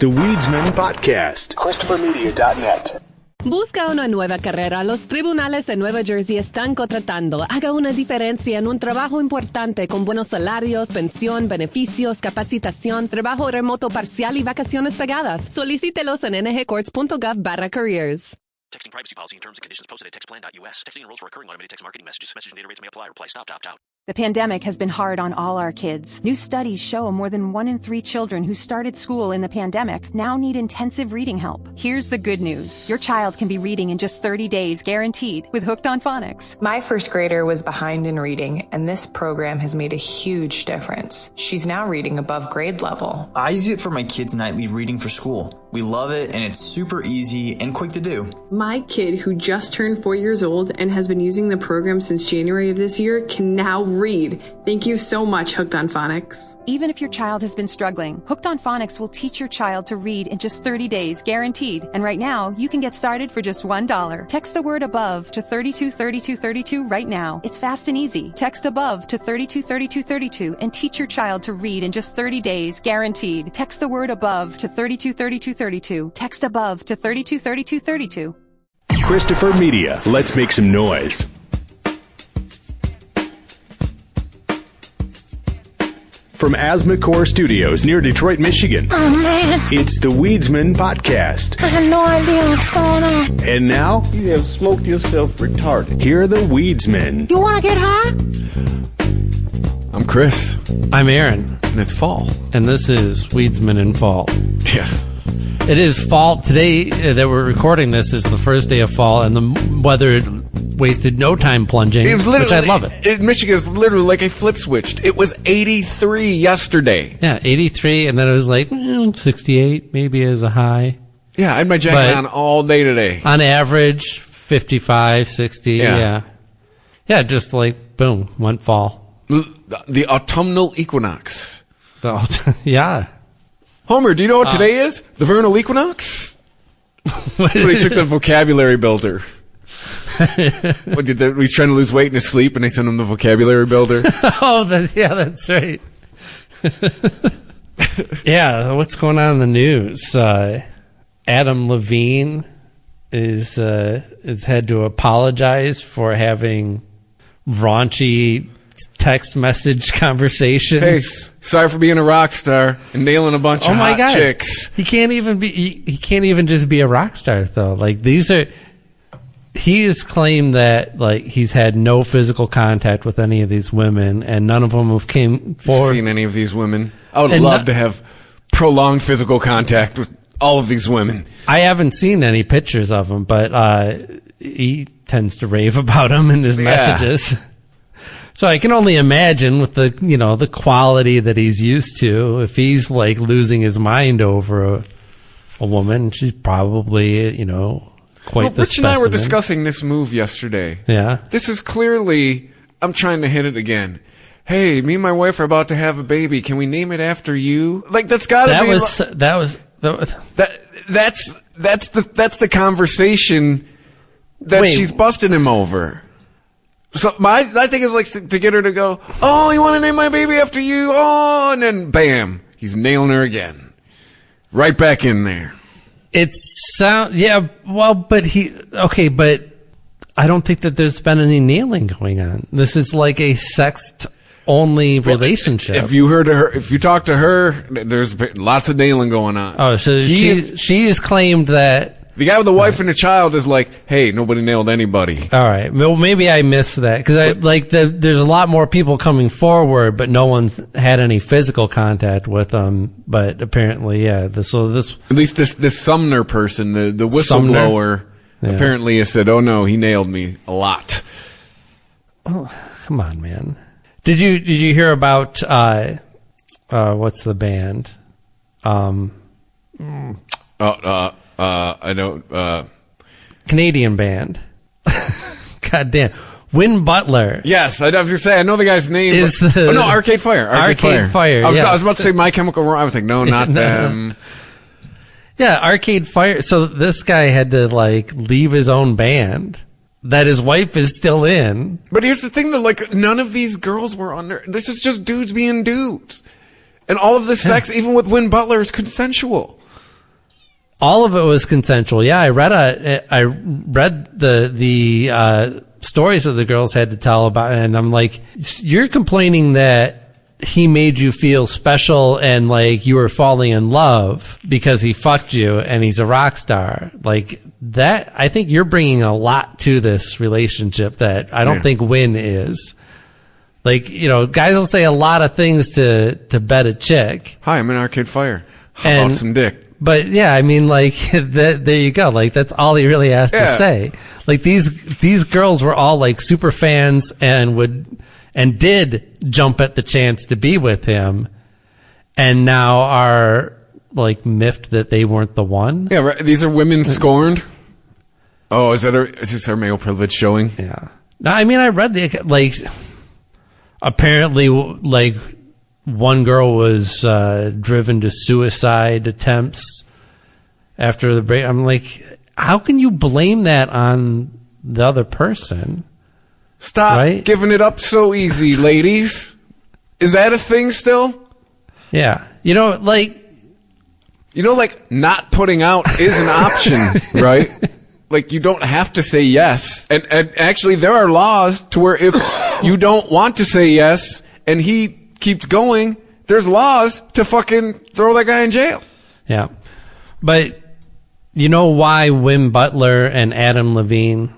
The Weedsman Podcast. ChristopherMedia.net. Busca una nueva carrera. Los tribunales en Nueva Jersey están contratando. Haga una diferencia en un trabajo importante con buenos salarios, pensión, beneficios, capacitación, trabajo remoto parcial y vacaciones pagadas. Solicítelos en nhcourts.gov/careers. Texting privacy policy and terms and conditions posted at textplan.us. Texting enrolls for recurring automated text marketing messages. Message and data rates may apply. Reply stop to opt out. The pandemic has been hard on all our kids. New studies show more than 1 in 3 children who started school in the pandemic now need intensive reading help. Here's the good news. Your child can be reading in just 30 days, guaranteed, with Hooked on Phonics. My first grader was behind in reading, and this program has made a huge difference. She's now reading above grade level. I use it for my kids' nightly reading for school. We love it, and it's super easy and quick to do. My kid, who just turned 4 years old and has been using the program since January of this year, can now read. Thank you so much, Hooked on Phonics. Even if your child has been struggling, Hooked on Phonics will teach your child to read in just 30 days, guaranteed. And right now, you can get started for just $1. Text the word ABOVE to 323232 right now. It's fast and easy. Text ABOVE to 323232 and teach your child to read in just 30 days, guaranteed. Text the word ABOVE to 323232. Text ABOVE to 323232. Christopher Media. Let's make some noise. From Asthma Core Studios near Detroit, Michigan. Oh, man. It's the Weedsman Podcast. I have no idea what's going on. And now, you have smoked yourself retarded. Here are the Weedsmen. You want to get high? I'm Chris. I'm Aaron. And it's fall. And this is Weedsman in Fall. Yes. It is fall. Today that we're recording this is the first day of fall, and the weather wasted no time plunging, which I love it. Michigan is literally like a flip switched. It was 83 yesterday. Yeah, 83, and then it was like 68 maybe as a high. Yeah, I had my jacket on all day today. On average, 55, 60, yeah. Yeah, just like, boom, went fall. The autumnal equinox. Yeah. Homer, do you know what today is? The vernal equinox? That's what he took the vocabulary builder. He's trying to lose weight in his sleep, and they sent him the vocabulary builder. Oh, that's right. Yeah, what's going on in the news? Adam Levine is had to apologize for having raunchy text message conversations. Hey, sorry for being a rock star and nailing a bunch of hot chicks. He can't even just be a rock star though. Like he has claimed that like he's had no physical contact with any of these women, and none of them have came forward. Seen any of these women? I would love to have prolonged physical contact with all of these women. I haven't seen any pictures of them, but he tends to rave about them in his messages. So I can only imagine with the quality that he's used to, if he's like losing his mind over a woman, she's probably, quite the Rich specimen. and I were discussing this move yesterday. Yeah. This is clearly, I'm trying to hit it again. Hey, me and my wife are about to have a baby. Can we name it after you? Like that's got to be. That's the conversation that she's busting him over. So I think it's like to get her to go, oh, you want to name my baby after you? Oh, and then bam, he's nailing her again. Right back in there. But I don't think that there's been any nailing going on. This is like a sex-only relationship. If you talk to her, there's lots of nailing going on. Oh, so she has claimed that the guy with the wife and a child is like, hey, nobody nailed anybody. All right. Well, maybe I missed that because there's a lot more people coming forward, but no one's had any physical contact with them. But apparently, yeah. At least this Sumner person, the whistleblower, apparently has said, oh no, he nailed me a lot. Oh, come on, man. Did you hear about what's the band? I don't. Canadian band. God damn. Win Butler. Yes, I was going to say, I know the guy's name. Arcade Fire. Arcade Fire. I was about to say My Chemical Romance. I was like, no, not them. Yeah, Arcade Fire. So this guy had to like leave his own band that his wife is still in. But here's the thing, though, like none of these girls were under. This is just dudes being dudes, and all of the sex, even with Win Butler, is consensual. All of it was consensual. Yeah, I read the stories that the girls had to tell about it, and I'm like, you're complaining that he made you feel special and like you were falling in love because he fucked you and he's a rock star. Like that, I think you're bringing a lot to this relationship that I don't think Win is. Like, you know, guys will say a lot of things to bet a chick. Hi, I'm in Arcade Fire. How about some dick? But yeah, I mean, like, there you go. Like, that's all he really has to say. Like, these girls were all like super fans and did jump at the chance to be with him, and now are like miffed that they weren't the one. Yeah, right. These are women scorned. Oh, is this our male privilege showing? Yeah. No, I mean, I read apparently, like, one girl was driven to suicide attempts after the break. I'm like, how can you blame that on the other person? Stop giving it up so easy, ladies. Is that a thing still? Yeah. You know, like not putting out is an option, right? Like, you don't have to say yes. And actually, there are laws to where if you don't want to say yes and he keeps going, there's laws to fucking throw that guy in jail. Yeah. But you know why Win Butler and Adam Levine,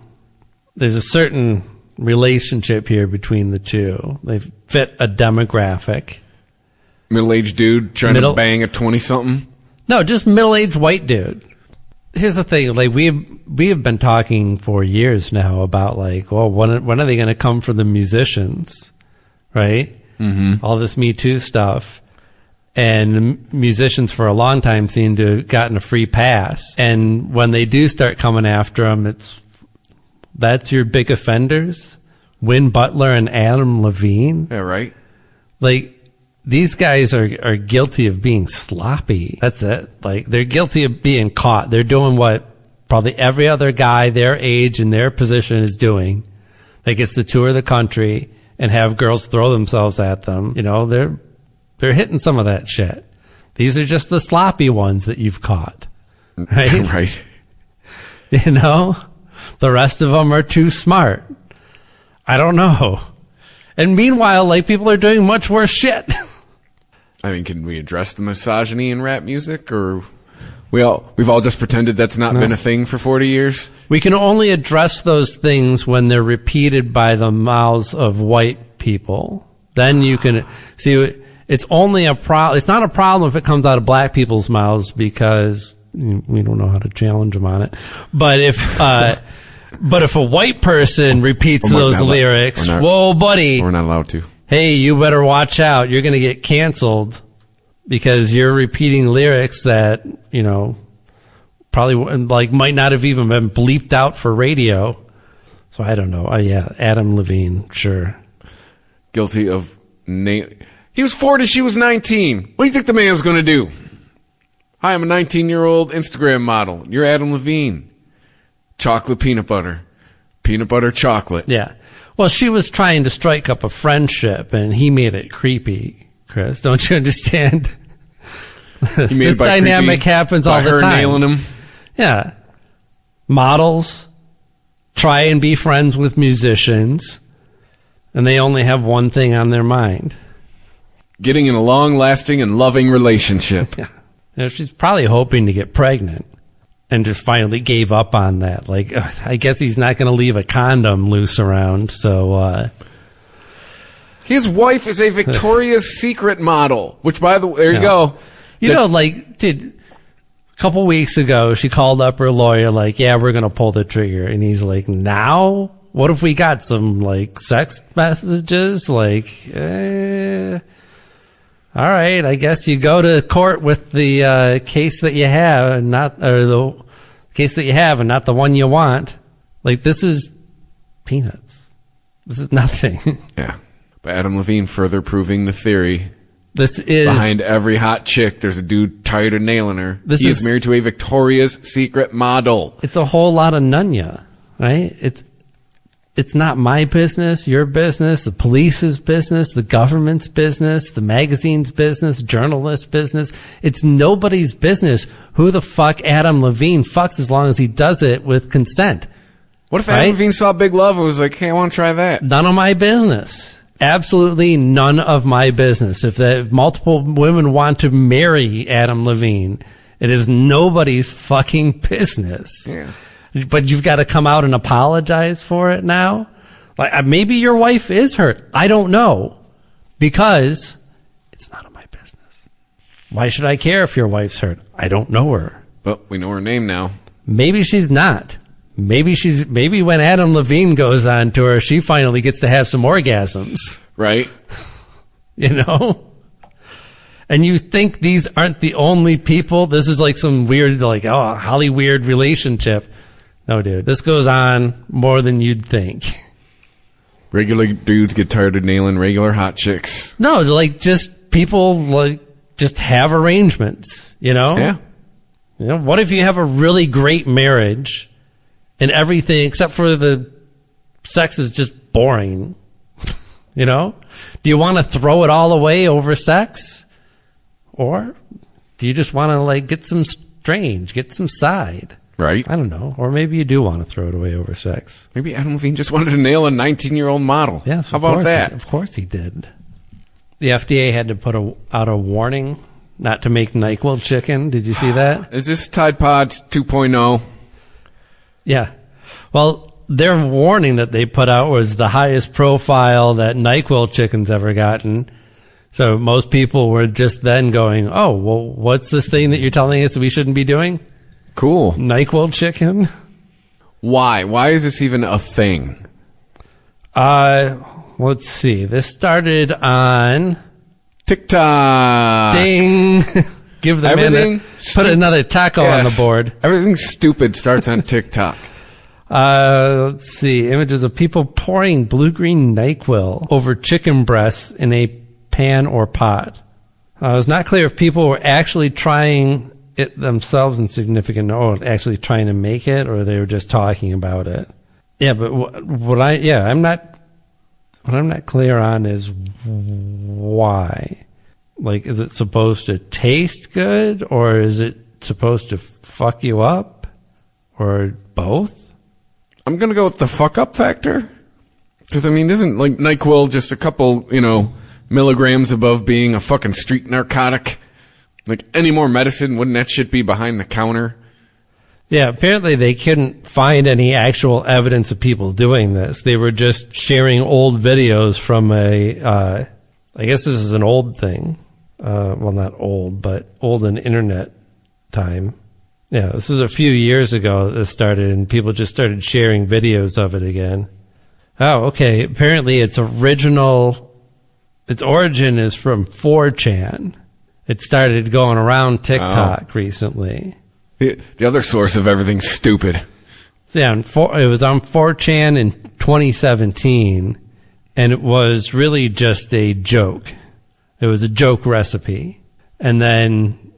there's a certain relationship here between the two. They fit a demographic. Middle-aged dude trying to bang a 20-something? No, just middle-aged white dude. Here's the thing, like, we have been talking for years now about, like, well, when are they going to come for the musicians, right? Mm-hmm. All this Me Too stuff. And musicians for a long time seem to have gotten a free pass. And when they do start coming after them, that's your big offenders? Win Butler and Adam Levine? Yeah, right. Like, these guys are guilty of being sloppy. That's it. Like, they're guilty of being caught. They're doing what probably every other guy their age and their position is doing. That gets to tour the country and have girls throw themselves at them. You know, they're hitting some of that shit. These are just the sloppy ones that you've caught. Right? Right. You know? The rest of them are too smart. I don't know. And meanwhile, like, people are doing much worse shit. I mean, can we address the misogyny in rap music, or we've all just pretended that's not been a thing for 40 years? We can only address those things when they're repeated by the mouths of white people. Then you can see it's only a problem. It's not a problem if it comes out of black people's mouths because we don't know how to challenge them on it. But if a white person repeats those lyrics, whoa, buddy, we're not allowed to. Hey, you better watch out. You're going to get canceled because you're repeating lyrics that, you know, probably like might not have even been bleeped out for radio. So I don't know. Yeah, Adam Levine, sure. Guilty of he was 40, she was 19. What do you think the man was going to do? Hi, I'm a 19-year-old Instagram model. You're Adam Levine. Chocolate peanut butter. Peanut butter chocolate. Yeah. Well, she was trying to strike up a friendship, and he made it creepy, Chris. Don't you understand? This dynamic happens all the time. Her nailing him. Yeah. Models try and be friends with musicians, and they only have one thing on their mind. Getting in a long-lasting and loving relationship. Yeah. You know, she's probably hoping to get pregnant. And just finally gave up on that. Like, I guess he's not going to leave a condom loose around, so... His wife is a Victoria's Secret model, which, by the way, there you go. You know, like, dude, a couple weeks ago, she called up her lawyer, like, yeah, we're going to pull the trigger. And he's like, now? What if we got some, like, sex messages? Like, all right, I guess you go to court with the case that you have, and not the case that you have, and not the one you want. Like, this is peanuts. This is nothing. Yeah, but Adam Levine further proving the theory. This is behind every hot chick. There's a dude tired of nailing her. He is married to a Victoria's Secret model. It's a whole lot of nunya, right? it's not my business, your business, the police's business, the government's business, the magazine's business, journalist's business. It's nobody's business who the fuck Adam Levine fucks as long as he does it with consent. What if Adam Levine saw Big Love and was like, hey, I want to try that? None of my business. Absolutely none of my business. If multiple women want to marry Adam Levine, it is nobody's fucking business. Yeah. But you've got to come out and apologize for it now? Like, maybe your wife is hurt. I don't know. Because it's none of my business. Why should I care if your wife's hurt? I don't know her. But we know her name now. Maybe she's not. Maybe when Adam Levine goes on tour, she finally gets to have some orgasms. Right. You know? And you think these aren't the only people? This is like some weird, like, Holly weird relationship. No, dude. This goes on more than you'd think. Regular dudes get tired of nailing regular hot chicks. No, like, just people, like, just have arrangements, you know? Yeah. You know, what if you have a really great marriage and everything except for the sex is just boring? You know? Do you want to throw it all away over sex? Or do you just want to, like, get some side? Right. I don't know. Or maybe you do want to throw it away over sex. Maybe Adam Levine just wanted to nail a 19-year-old model. Yes, how about that? Of course he did. The FDA had to put out a warning not to make NyQuil chicken. Did you see that? Is this Tide Pods 2.0? Yeah. Well, their warning that they put out was the highest profile that NyQuil chicken's ever gotten. So most people were just then going, oh, well, what's this thing that you're telling us we shouldn't be doing? Cool. NyQuil chicken? Why? Why is this even a thing? Let's see. This started on TikTok. Ding. Give them a put another taco on the board. Everything stupid starts on TikTok. Let's see. Images of people pouring blue-green NyQuil over chicken breasts in a pan or pot. It's not clear if people were actually trying it themselves in significant, or actually trying to make it, or they were just talking about it. Yeah, but what I'm not clear on is why. Like, is it supposed to taste good, or is it supposed to fuck you up, or both? I'm gonna go with the fuck up factor, because I mean, isn't like NyQuil just a couple, milligrams above being a fucking street narcotic? Like, any more medicine, wouldn't that shit be behind the counter? Yeah, apparently they couldn't find any actual evidence of people doing this. They were just sharing old videos from I guess this is an old thing. Well, not old, but old in internet time. Yeah, this is a few years ago that this started, and people just started sharing videos of it again. Oh, okay. Apparently its origin is from 4chan. It started going around TikTok recently. The other source of everything's stupid. So yeah, it was on 4chan in 2017, and it was really just a joke. It was a joke recipe. And then,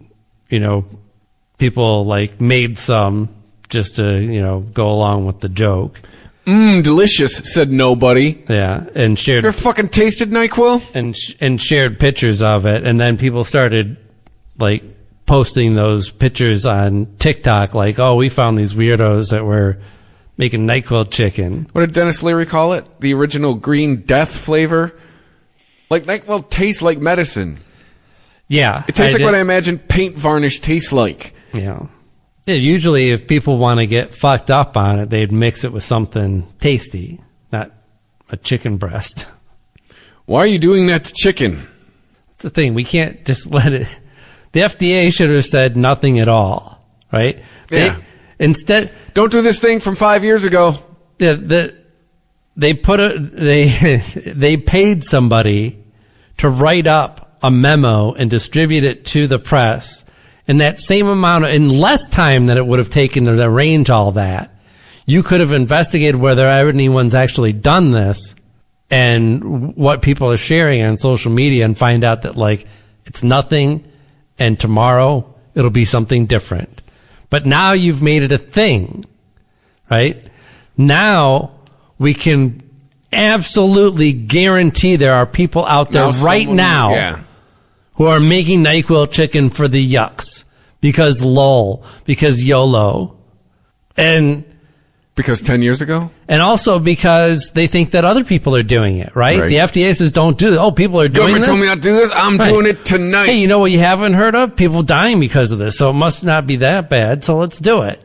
people like made some just to, go along with the joke. Delicious, said nobody. Yeah, and shared. You ever fucking tasted NyQuil? And shared pictures of it, and then people started like posting those pictures on TikTok, like, oh, we found these weirdos that were making NyQuil chicken. What did Dennis Leary call it? The original green death flavor? Like, NyQuil tastes like medicine. Yeah. It tastes like what I imagine paint varnish tastes like. Yeah. Yeah, usually if people want to get fucked up on it, they'd mix it with something tasty, not a chicken breast. Why are you doing that to chicken? That's the thing. We can't just let it... The FDA should have said nothing at all, right? Yeah. Instead... Don't do this thing from 5 years ago. Yeah, they paid somebody to write up a memo and distribute it to the press in that same amount in less time than it would have taken to arrange all that. You could have investigated whether anyone's actually done this and what people are sharing on social media and find out that, like, it's nothing and tomorrow it'll be something different. But now you've made it a thing, right? Now we can absolutely guarantee there are people out there right now who are making NyQuil chicken for the yucks. Because lol. Because YOLO. And because 10 years ago? And also because they think that other people are doing it, right? The FDA says don't do this. Oh, people are doing this? Government told me not to do this. I'm doing it tonight. Hey, you know what you haven't heard of? People dying because of this. So it must not be that bad. So let's do it.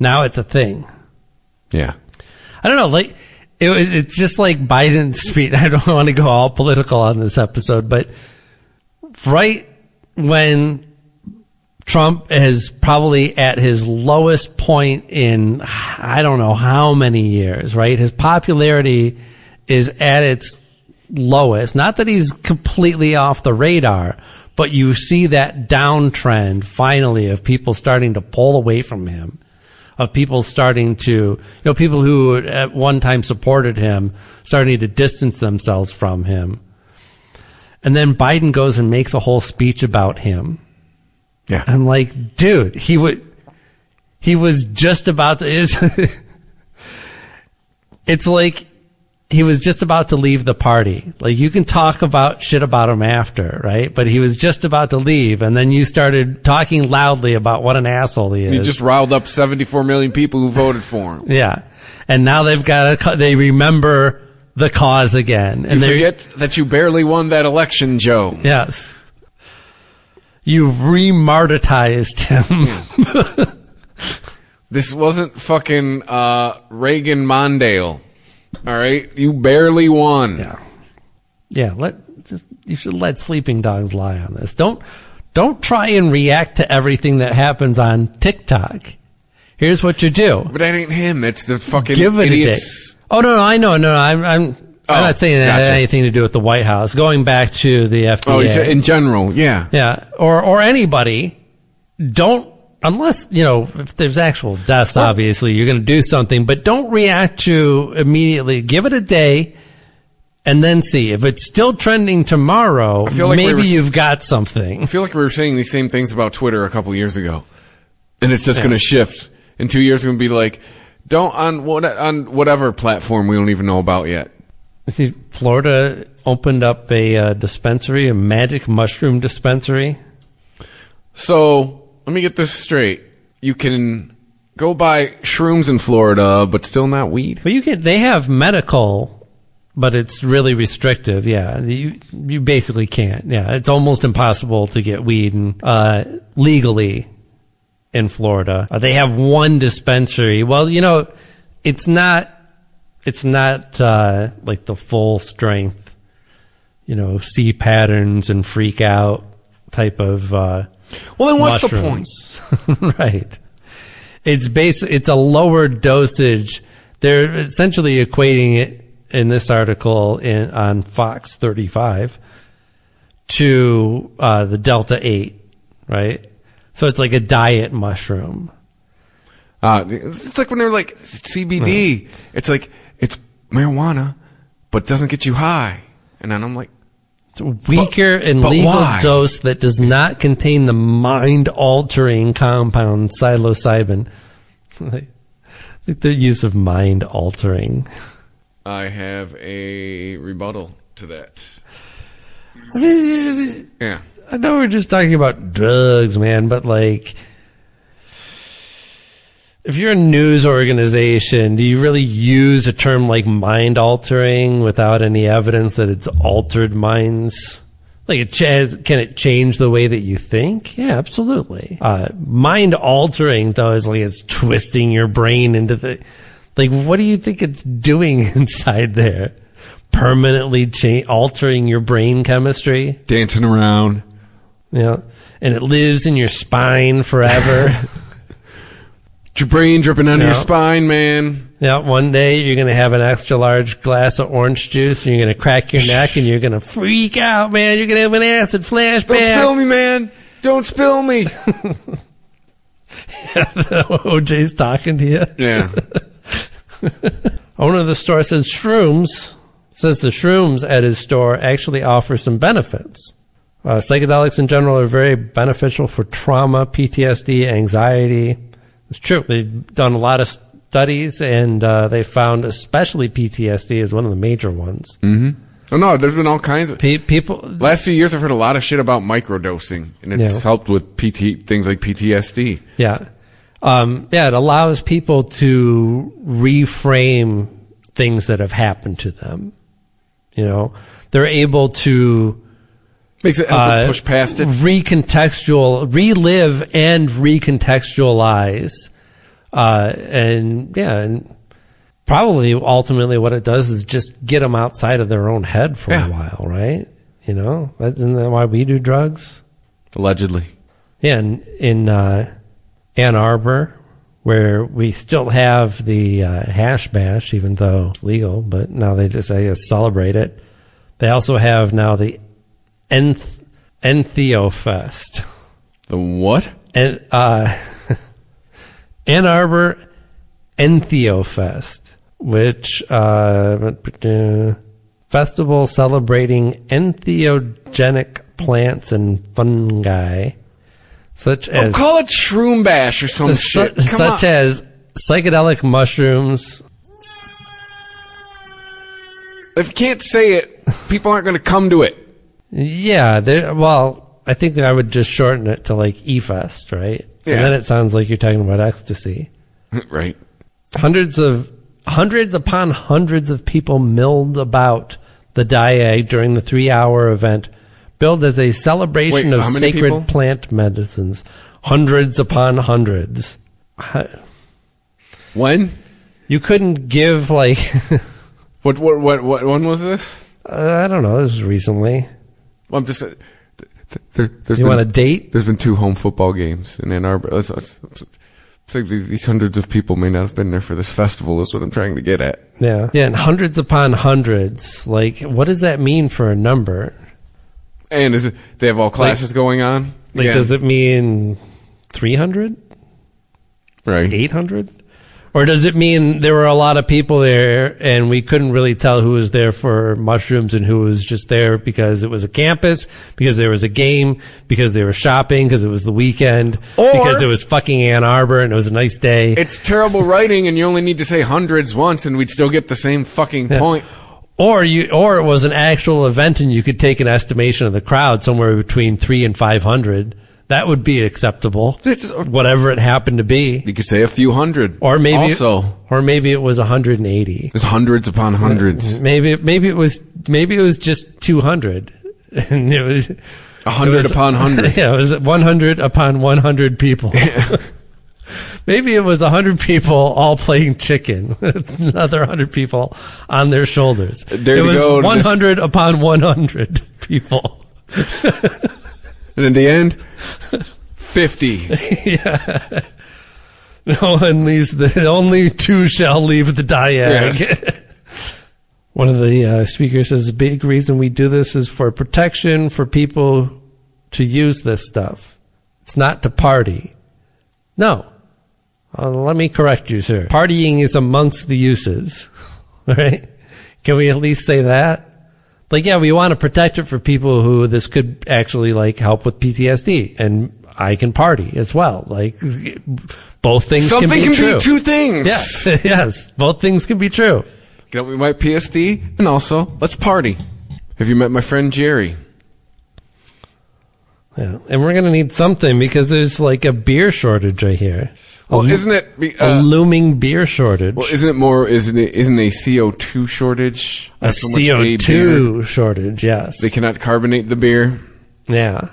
Now it's a thing. Yeah. I don't know. Like it's just like Biden's speech. I don't want to go all political on this episode, but right when Trump is probably at his lowest point in I don't know how many years, right? His popularity is at its lowest. Not that he's completely off the radar, but you see that downtrend finally of people starting to pull away from him, of people starting to, people who at one time supported him starting to distance themselves from him. And then Biden goes and makes a whole speech about him. Yeah. I'm like, dude, he was just about to, it's like he was just about to leave the party. Like you can talk about shit about him after, right? But he was just about to leave. And then you started talking loudly about what an asshole he is. You just riled up 74 million people who voted for him. Yeah. And now they remember the cause again. And you forget that you barely won that election, Joe. Yes. You've remartyrized him. This wasn't fucking Reagan Mondale. All right? You barely won. Yeah. Yeah, you should let sleeping dogs lie on this. Don't try and react to everything that happens on TikTok. Here's what you do. But that ain't him. It's the fucking Give it idiots. A day. Oh, no, I know. No, I'm not saying that had anything to do with the White House. Going back to the FDA. Oh, in general, yeah. Yeah. Or anybody, unless, if there's actual deaths, obviously, you're going to do something, but don't react to immediately. Give it a day and then see. If it's still trending tomorrow, like maybe you've got something. I feel like we were saying these same things about Twitter a couple years ago. And it's just going to shift. In 2 years, it's going to be like, on whatever platform we don't even know about yet. See, Florida opened up a dispensary, a magic mushroom dispensary. So, let me get this straight. You can go buy shrooms in Florida, but still not weed? Well, they have medical, but it's really restrictive, yeah. You basically can't, yeah. It's almost impossible to get weed legally in Florida. They have one dispensary. Well, it's not like the full strength, see patterns and freak out type of well, then what's mushrooms. The point? Right. It's a lower dosage. They're essentially equating it in this article on Fox 35 to the Delta 8, right? So it's like a diet mushroom. It's like when they're like CBD. It's like it's marijuana, but doesn't get you high. And then I'm like, it's a weaker and legal dose that does not contain the mind-altering compound psilocybin. Like the use of mind-altering. I have a rebuttal to that. Yeah. I know we're just talking about drugs, man, but like, if you're a news organization, do you really use a term like mind-altering without any evidence that it's altered minds? Like, can it change the way that you think? Yeah, absolutely. Mind-altering, though, is like it's twisting your brain into the... Like, what do you think it's doing inside there? Permanently altering your brain chemistry? Dancing around. Yeah, and it lives in your spine forever. Your brain dripping under your spine, man. Yeah, one day you're going to have an extra large glass of orange juice and you're going to crack your neck and you're going to freak out, man. You're going to have an acid flashback. Don't spill me, man. Don't spill me. OJ's talking to you. Yeah. Owner of the store says the shrooms at his store actually offer some benefits. Psychedelics in general are very beneficial for trauma, PTSD, anxiety. It's true. They've done a lot of studies, and they found especially PTSD is one of the major ones. Mm-hmm. Oh, no, there's been all kinds of... people. Last few years, I've heard a lot of shit about microdosing, and it's helped with things like PTSD. Yeah. It allows people to reframe things that have happened to them. You know, they're able to... Makes it help to push past it. Relive and recontextualize. And probably ultimately what it does is just get them outside of their own head for a while, right? You know, isn't that why we do drugs? Allegedly. Yeah, in Ann Arbor, where we still have the hash bash, even though it's legal, but now they just celebrate it. They also have now the Entheo Fest. The what? Ann Arbor Entheo Fest, which festival celebrating entheogenic plants and fungi, such as call it Shroom Bash or some shit. Such as psychedelic mushrooms. If you can't say it, people aren't going to come to it. Yeah, I think I would just shorten it to like E-Fest, right? Yeah. And then it sounds like you're talking about ecstasy. Right. Hundreds upon hundreds of people milled about the Diag during the 3-hour event, billed as a celebration of sacred plant medicines. Hundreds upon hundreds. When? You couldn't give like... What when was this? I don't know. This was recently. Well, I'm just... You want a date? There's been 2 home football games in Ann Arbor. It's like these hundreds of people may not have been there for this festival is what I'm trying to get at. Yeah. Yeah, and hundreds upon hundreds. Like, what does that mean for a number? And is it they have all classes going on? Like, does it mean 300? Right. 800? Or does it mean there were a lot of people there and we couldn't really tell who was there for mushrooms and who was just there because it was a campus, because there was a game, because they were shopping, because it was the weekend, or because it was fucking Ann Arbor and it was a nice day? It's terrible writing and you only need to say hundreds once and we'd still get the same fucking point. Or it was an actual event and you could take an estimation of the crowd somewhere between 300 and 500. That would be acceptable. Whatever it happened to be. You could say a few hundred. Or maybe it was 180. There's hundreds upon hundreds. Maybe it was just 200. And it was 100 upon 100. Yeah, it was 100 upon 100 people. Yeah. Maybe it was 100 people all playing chicken with another 100 people on their shoulders. There it was 100 upon 100 people. And in the end, 50. Yeah. No one leaves only 2 shall leave the Diag. Yes. One of the speakers says, a big reason we do this is for protection for people to use this stuff. It's not to party. No. Let me correct you, sir. Partying is amongst the uses. All right? Can we at least say that? Like, yeah, we want to protect it for people who this could actually, like, help with PTSD. And I can party as well. Like, both things can be true. Something can be 2 things. Yes, yes. Both things can be true. Get me my PSD, and also, let's party. Have you met my friend Jerry? Yeah, and we're going to need something because there's, like, a beer shortage right here. Well, isn't it a looming beer shortage? Well, isn't a CO2 shortage? A CO2 shortage, yes. They cannot carbonate the beer. Yeah.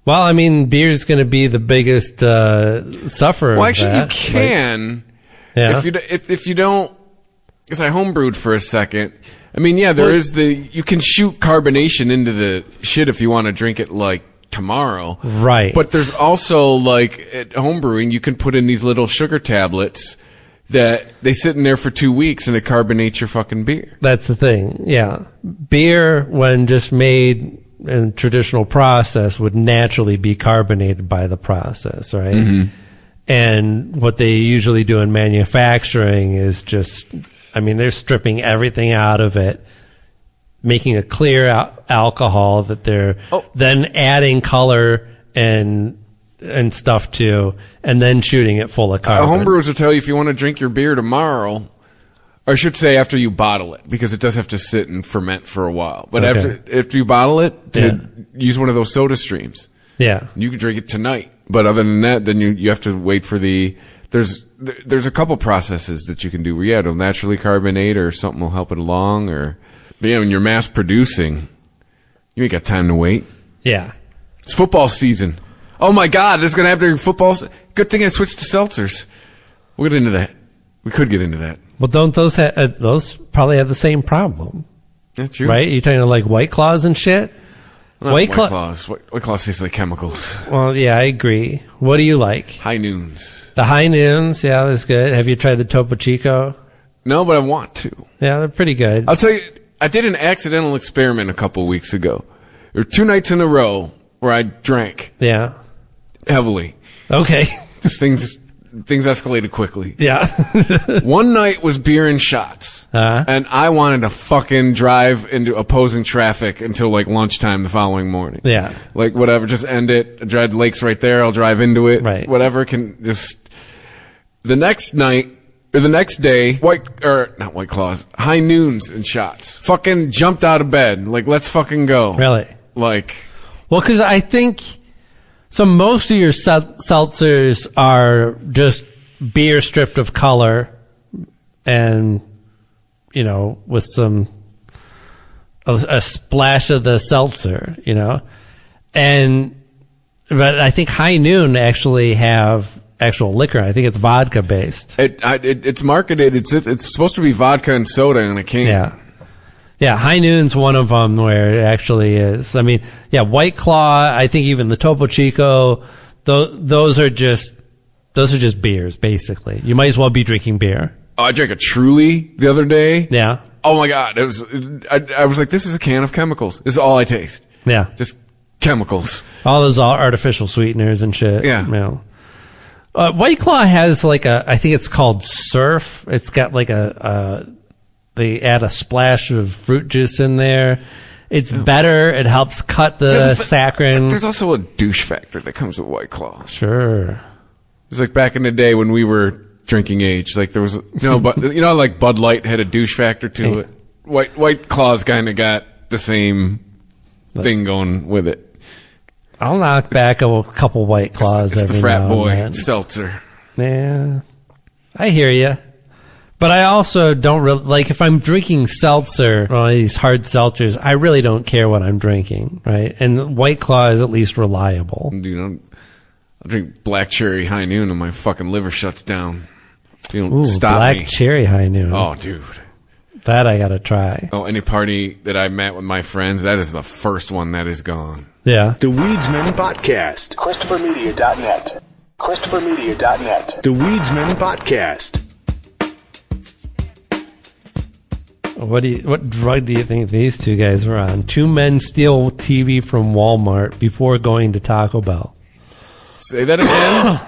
Well, I mean, beer is going to be the biggest sufferer. Well, actually, of that. you can. Yeah. If you don't, because I homebrewed for a second. I mean, yeah, you can shoot carbonation into the shit if you want to drink it like tomorrow. Right. But there's also, like, at homebrewing, you can put in these little sugar tablets that they sit in there for 2 weeks and it carbonates your fucking beer. That's the thing. Yeah. Beer, when just made in traditional process, would naturally be carbonated by the process, right? Mm-hmm. And what they usually do in manufacturing is just, I mean, they're stripping everything out of it, making a clear alcohol that they're then adding color and and stuff too, and then shooting it full of carbon. Homebrewers will tell you if you want to drink your beer tomorrow, or I should say after you bottle it, because it does have to sit and ferment for a while. But after you bottle it, to use one of those soda streams. Yeah. You can drink it tonight. But other than that, then you have to wait for there's a couple processes that you can do where it'll naturally carbonate or something will help it along, or when you're mass producing, you ain't got time to wait. Yeah. It's football season. Oh my God, this is going to happen during football. Good thing I switched to seltzers. We'll get into that. We could get into that. Well, don't those those probably have the same problem? Yeah, true. Right? You're talking like White Claws and shit? White Claws. White Claws taste like chemicals. Well, yeah, I agree. What do you like? High Noons. The High Noons, yeah, that's good. Have you tried the Topo Chico? No, but I want to. Yeah, they're pretty good. I'll tell you, I did an accidental experiment a couple weeks ago. There were 2 nights in a row where I drank. Yeah. Heavily. Okay. Just things escalated quickly. Yeah. One night was beer and shots. And I wanted to fucking drive into opposing traffic until like lunchtime the following morning. Yeah. Like whatever, just end it. I drive the lake's right there. I'll drive into it. Right. Whatever can just. The next night, or the next day, not White Claws, High Noons and shots. Fucking jumped out of bed. Like, let's fucking go. Really? Like. Well, because I think. So most of your seltzers are just beer stripped of color and, with a splash of the seltzer, but I think High Noon actually have actual liquor. I think it's vodka based. It's marketed. It's supposed to be vodka and soda in a can. Yeah. Yeah, High Noon's one of them where it actually is. I mean, yeah, White Claw, I think even the Topo Chico, those are just beers, basically. You might as well be drinking beer. Oh, I drank a Truly the other day. Yeah. Oh my God. I was like, this is a can of chemicals. This is all I taste. Yeah. Just chemicals. All those artificial sweeteners and shit. Yeah. White Claw has I think it's called Surf. It's got they add a splash of fruit juice in there. It's better. It helps cut the saccharin. There's also a douche factor that comes with White Claw. Sure. It's like back in the day when we were drinking age. Like there was but like Bud Light had a douche factor to it. White Claw's kind of got the same thing going with it. I'll knock back a couple White Claws every now and then. It's the frat boy seltzer. Yeah, I hear you. But I also don't really, if I'm drinking seltzer, or these hard seltzers, I really don't care what I'm drinking, right? And White Claw is at least reliable. Dude, I'll drink Black Cherry High Noon and my fucking liver shuts down. You don't stop Black me. Cherry High Noon. Oh, dude. That I gotta try. Oh, any party that I met with my friends, that is the first one that is gone. Yeah. The Weedsman Podcast. ChristopherMedia.net. ChristopherMedia.net. The Weedsman Podcast. What drug do you think these two guys were on? 2 men steal TV from Walmart before going to Taco Bell. Say that again.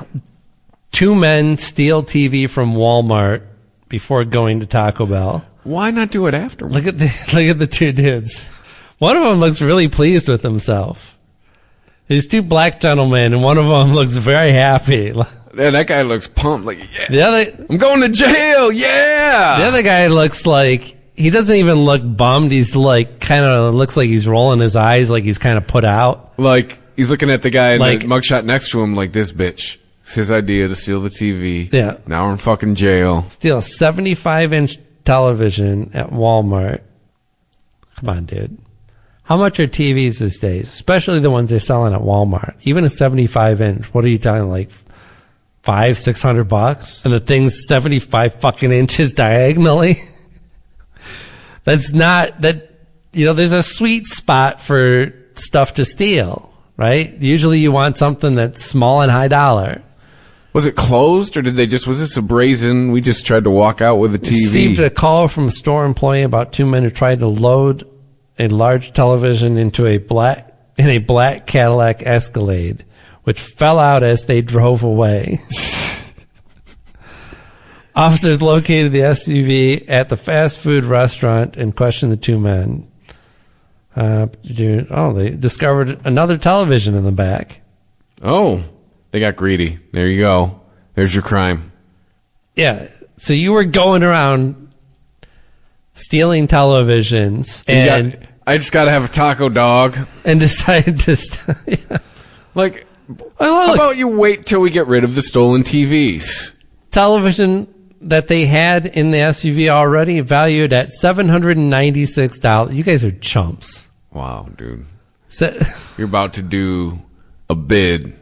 2 men steal TV from Walmart before going to Taco Bell. Why not do it after? Look at the 2 dudes. One of them looks really pleased with himself. These 2 black gentlemen, and one of them looks very happy. Yeah, that guy looks pumped. Like, I'm going to jail. Yeah. The other guy looks like. He doesn't even look bummed. He's kind of looks like he's rolling his eyes, like he's kind of put out. Like he's looking at the guy in the mugshot next to him, like this bitch. It's his idea to steal the TV. Yeah. Now we're in fucking jail. Steal a 75-inch television at Walmart. Come on, dude. How much are TVs these days? Especially the ones they're selling at Walmart. Even a 75-inch. What are you talking, like $500-600? And the thing's 75 fucking inches diagonally. That's not that. There's a sweet spot for stuff to steal, right? Usually you want something that's small and high dollar. Was it closed, or was this a brazen, we just tried to walk out with a TV? Received a call from a store employee about 2 men who tried to load a large television into a black Cadillac Escalade, which fell out as they drove away. Officers located the SUV at the fast food restaurant and questioned the 2 men. They discovered another television in the back. Oh. They got greedy. There you go. There's your crime. Yeah. So you were going around stealing televisions, and I just got to have a taco dog. And decided to... Yeah. Like, how about you wait till we get rid of the stolen TVs? Television that they had in the SUV already valued at $796. You guys are chumps. Wow, dude. So, you're about to do a bid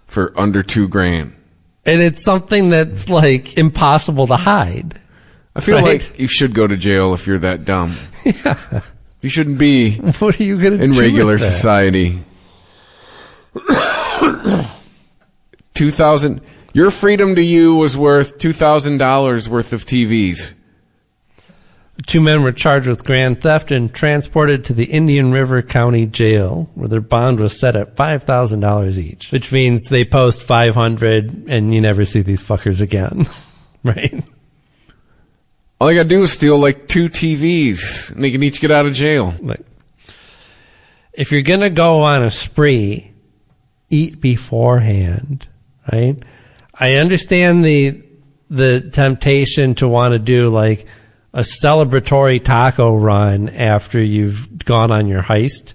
for under $2,000. And it's something that's like impossible to hide. I feel like you should go to jail if you're that dumb. Yeah. You shouldn't be what are you gonna in do regular with that? society. 2,000. Your freedom to you was worth $2,000 worth of TVs. Two men were charged with grand theft and transported to the Indian River County Jail, where their bond was set at $5,000 each, which means they post $500 and you never see these fuckers again, right? All they gotta do is steal like 2 TVs, and they can each get out of jail. Like, if you're gonna go on a spree, eat beforehand, right? I understand the temptation to want to do like a celebratory taco run after you've gone on your heist.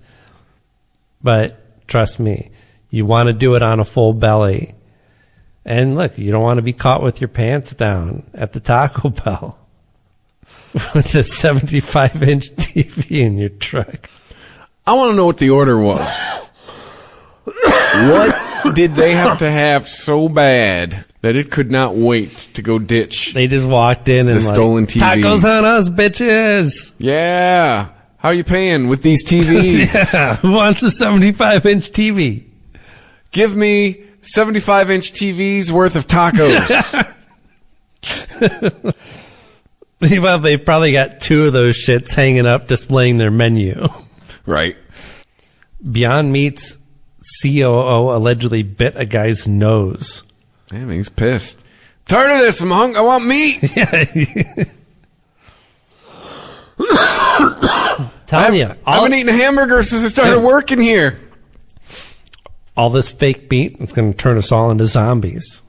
But trust me, you want to do it on a full belly. And look, you don't want to be caught with your pants down at the Taco Bell with a 75-inch TV in your truck. I want to know what the order was. What did they have to have so bad that it could not wait to go ditch? They just walked in and the stolen TVs. Tacos on us, bitches. Yeah. How are you paying with these TVs? Yeah. Who wants a 75-inch TV? Give me 75-inch TVs worth of tacos. Well, they've probably got 2 of those shits hanging up displaying their menu. Right. Beyond Meat's COO allegedly bit a guy's nose. Damn, he's pissed. Tired of this. I'm hungry. I want meat. Telling you. I've been eating hamburgers since I started working here. All this fake meat is going to turn us all into zombies.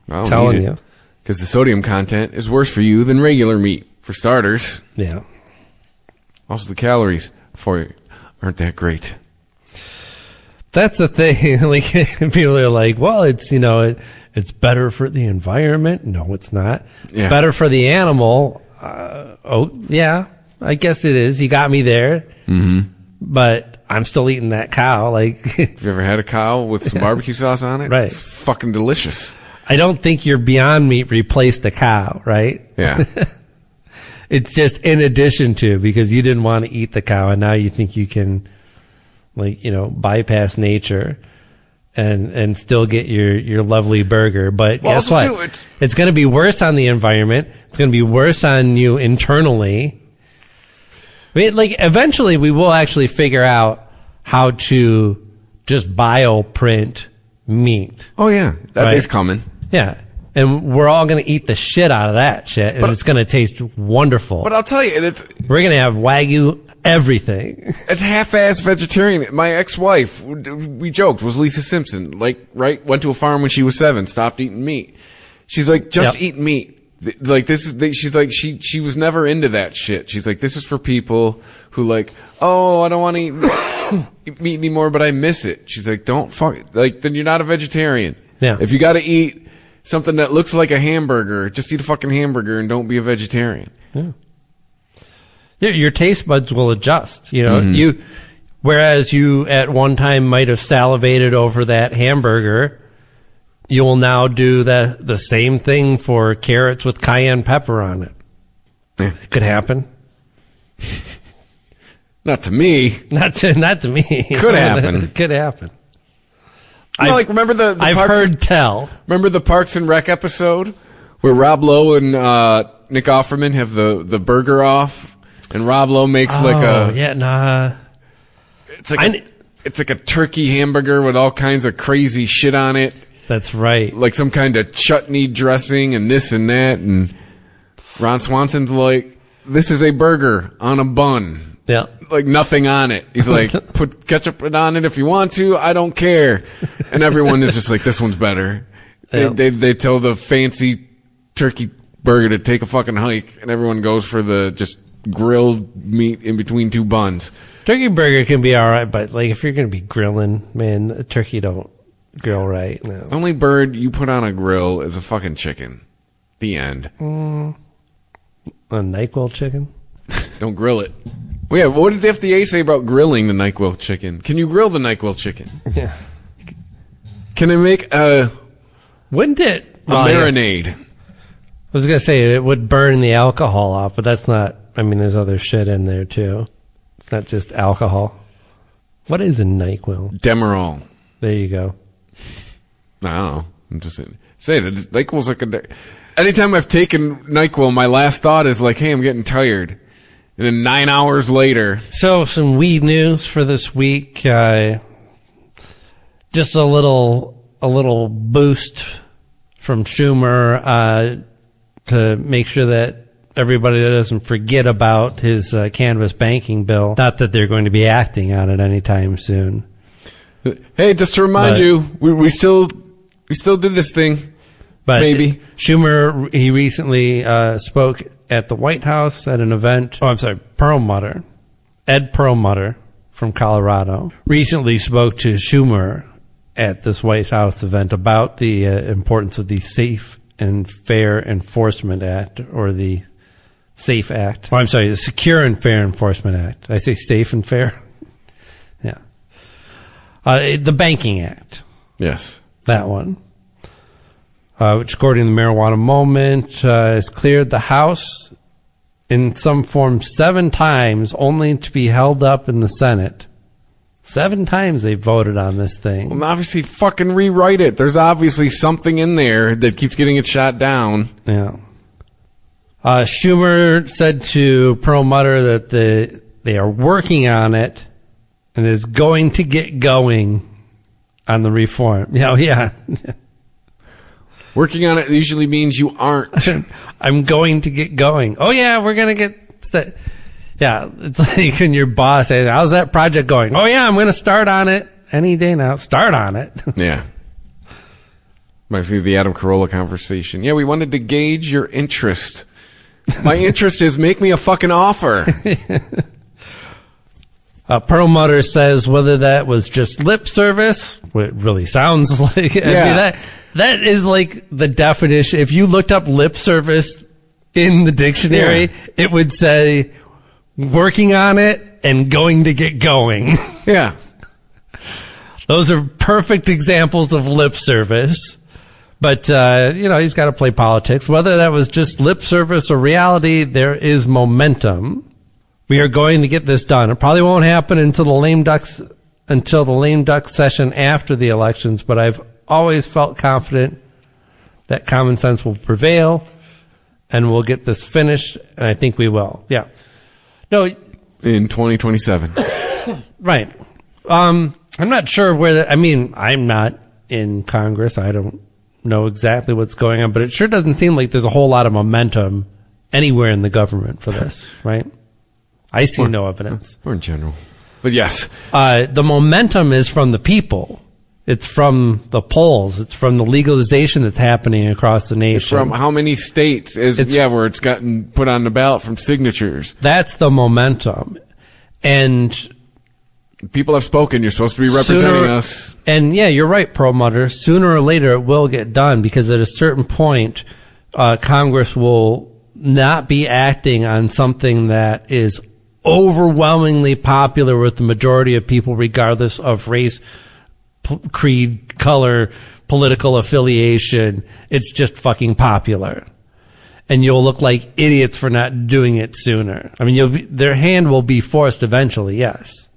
I'm telling you. Because the sodium content is worse for you than regular meat, for starters. Yeah. Also, the calories for you aren't that great. That's the thing. Like, people are like, well, it's, it's better for the environment. No, it's not. It's better for the animal. Oh, yeah, I guess it is. You got me there. Mm-hmm. But I'm still eating that cow. Like, have you ever had a cow with some barbecue sauce on it? Right. It's fucking delicious. I don't think your Beyond Meat replaced the cow, right? Yeah. It's just in addition to, because you didn't want to eat the cow and now you think you can, bypass nature and still get your lovely burger. But guess what? It's going to be worse on the environment. It's going to be worse on you internally. I mean, eventually we will actually figure out how to just bioprint meat. Oh, yeah. That day's coming. Yeah. And we're all going to eat the shit out of that shit, and it's going to taste wonderful. But I'll tell you, we're going to have Wagyu everything. It's half-ass vegetarian. My ex-wife, we joked, was Lisa Simpson. Went to a farm when she was 7, stopped eating meat. She's like, just eat meat. She's like, she was never into that shit. She's like, this is for people who I don't want to eat meat anymore, but I miss it. She's like, don't fuck it. Then you're not a vegetarian. Yeah. If you got to eat something that looks like a hamburger, just eat a fucking hamburger and don't be a vegetarian. Yeah. Your taste buds will adjust. Whereas you at one time might have salivated over that hamburger, you will now do the same thing for carrots with cayenne pepper on it. Yeah. It could happen. Not to me. Not to me. Could happen. It could happen. Remember the I've heard tell. Remember the Parks and Rec episode where Rob Lowe and Nick Offerman have the burger off, and Rob Lowe makes it's like a turkey hamburger with all kinds of crazy shit on it. That's right. Like some kind of chutney dressing and this and that, and Ron Swanson's like, this is a burger on a bun. Yeah. Like nothing on it. He's like, put ketchup on it if you want to. I don't care. And everyone is just like, this one's better. They tell the fancy turkey burger to take a fucking hike, and everyone goes for the just grilled meat in between two buns. Turkey burger can be all right, but like if you're going to be grilling, man, a turkey don't grill right. No. The only bird you put on a grill is a fucking chicken. The end. A NyQuil chicken? Don't grill it. Well, yeah, what did the FDA say about grilling the NyQuil chicken? Can you grill the NyQuil chicken? Yeah. Can I make a... Wouldn't it? Marinade. I was going to say it would burn the alcohol off, but that's not... I mean, there's other shit in there, too. It's not just alcohol. What is a NyQuil? Demerol. There you go. I don't know. I'm just saying it. NyQuil's like a... Anytime I've taken NyQuil, my last thought is like, hey, I'm getting tired. And then 9 hours later... So, some weed news for this week. Just a little boost from Schumer to make sure that everybody doesn't forget about his cannabis banking bill. Not that they're going to be acting on it anytime soon. Hey, just to remind you, we still did this thing. But maybe Schumer, he recently spoke at the White House at an event. Oh, I'm sorry, Perlmutter. Ed Perlmutter from Colorado recently spoke to Schumer at this White House event about the importance of the Safe and Fair Enforcement Act, or the SAFE Act. Oh, I'm sorry, the Secure and Fair Enforcement Act. Did I say safe and fair? Yeah. The Banking Act. Yes. That one. Which, according to the Marijuana Moment, has cleared the House in some form 7 times, only to be held up in the Senate. 7 times they voted on this thing. Well, obviously, fucking rewrite it. There's obviously something in there that keeps getting it shot down. Yeah. Schumer said to Perlmutter that they are working on it and is going to get going on the reform. Yeah. Working on it usually means you aren't. I'm going to get going. Oh, yeah, we're going to get... Yeah, it's like when your boss says, how's that project going? Oh, yeah, I'm going to start on it any day now. Start on it. Yeah. Might be the Adam Carolla conversation. Yeah, we wanted to gauge your interest. My interest is make me a fucking offer. Perlmutter says whether that was just lip service, what it really sounds like. Yeah. I mean, that is like the definition. If you looked up lip service in the dictionary, it would say working on it and going to get going. Yeah. Those are perfect examples of lip service. But, he's got to play politics. Whether that was just lip service or reality, there is momentum. We are going to get this done. It probably won't happen until the lame duck session after the elections, but I've always felt confident that common sense will prevail and we'll get this finished, and I think we will. Yeah. No. In 2027. Right. I'm not sure I'm not in Congress. I don't know exactly what's going on, but it sure doesn't seem like there's a whole lot of momentum anywhere in the government for this, right? I see no evidence. Or in general. But yes. The momentum is from the people. It's from the polls. It's from the legalization that's happening across the nation. It's from how many states where it's gotten put on the ballot from signatures. That's the momentum. And people have spoken. You're supposed to be representing us. And yeah, you're right, Perlmutter. Sooner or later it will get done, because at a certain point, Congress will not be acting on something that is overwhelmingly popular with the majority of people, regardless of race, creed, color, political affiliation. It's just fucking popular. And you'll look like idiots for not doing it sooner. I mean, their hand will be forced eventually, yes.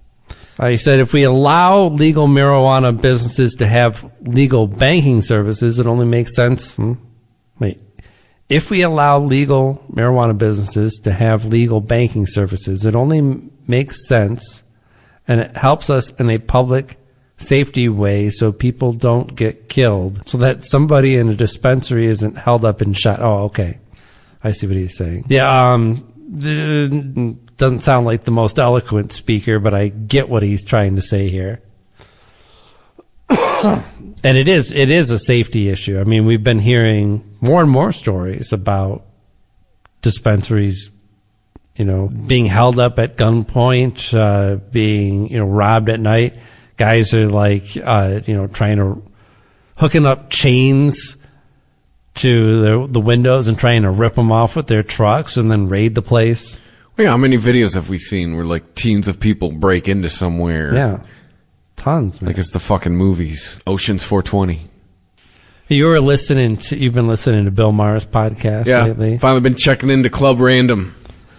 I said if we allow legal marijuana businesses to have legal banking services, it only makes sense. If we allow legal marijuana businesses to have legal banking services, it only makes sense, and it helps us in a public safety way so people don't get killed, so that somebody in a dispensary isn't held up and shot. Oh, okay. I see what he's saying. Yeah, doesn't sound like the most eloquent speaker, but I get what he's trying to say here. And it is a safety issue. I mean, we've been hearing more and more stories about dispensaries, being held up at gunpoint, being, robbed at night. Guys are like, trying to hooking up chains to the windows and trying to rip them off with their trucks and then raid the place. Well, yeah, how many videos have we seen where like teams of people break into somewhere? Yeah, tons, man. Like it's the fucking movies. Ocean's 420. You've been listening to Bill Maher's podcast lately? Finally been checking into Club Random.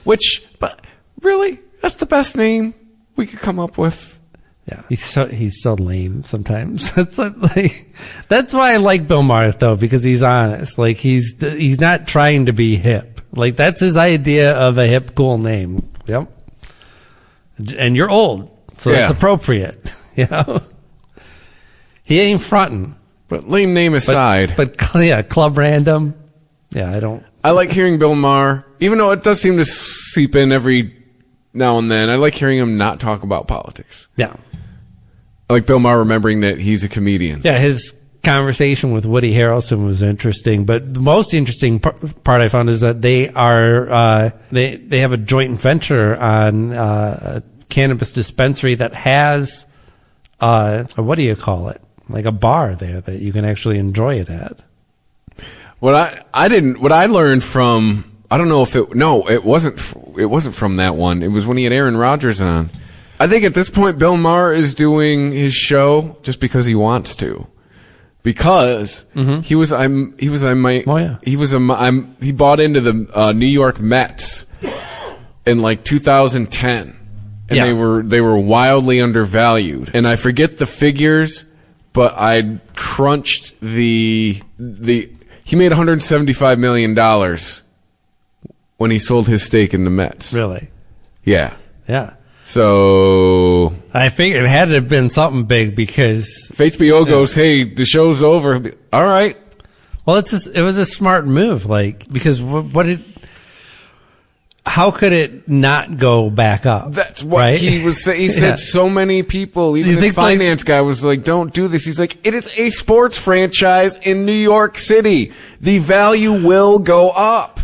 But really, that's the best name we could come up with. Yeah, he's so lame sometimes. That's why I like Bill Maher though, because he's honest. Like he's not trying to be hip. Like that's his idea of a hip, cool name. Yep. And you're old, so that's appropriate. He ain't fronting. But lame name aside. But Club Random. Yeah, I like hearing Bill Maher, even though it does seem to seep in every now and then. I like hearing him not talk about politics. Yeah. I like Bill Maher remembering that he's a comedian. Yeah, his conversation with Woody Harrelson was interesting, but the most interesting part I found is that they are they have a joint venture on a cannabis dispensary that has what do you call it? Like a bar there that you can actually enjoy it at. What I learned from, I don't know if it wasn't from that one. It was when he had Aaron Rodgers on. I think at this point Bill Maher is doing his show just because he wants to. Because he bought into the New York Mets in like 2010. And they were wildly undervalued. And I forget the figures, but I crunched he made $175 million when he sold his stake in the Mets. Really? Yeah. Yeah. So I figured it had to have been something big because if HBO goes, hey, the show's over. All right. Well, it was a smart move, like, because how could it not go back up? That's what he was saying. He said so many people, even his finance guy was like, don't do this. He's like, it is a sports franchise in New York City. The value will go up.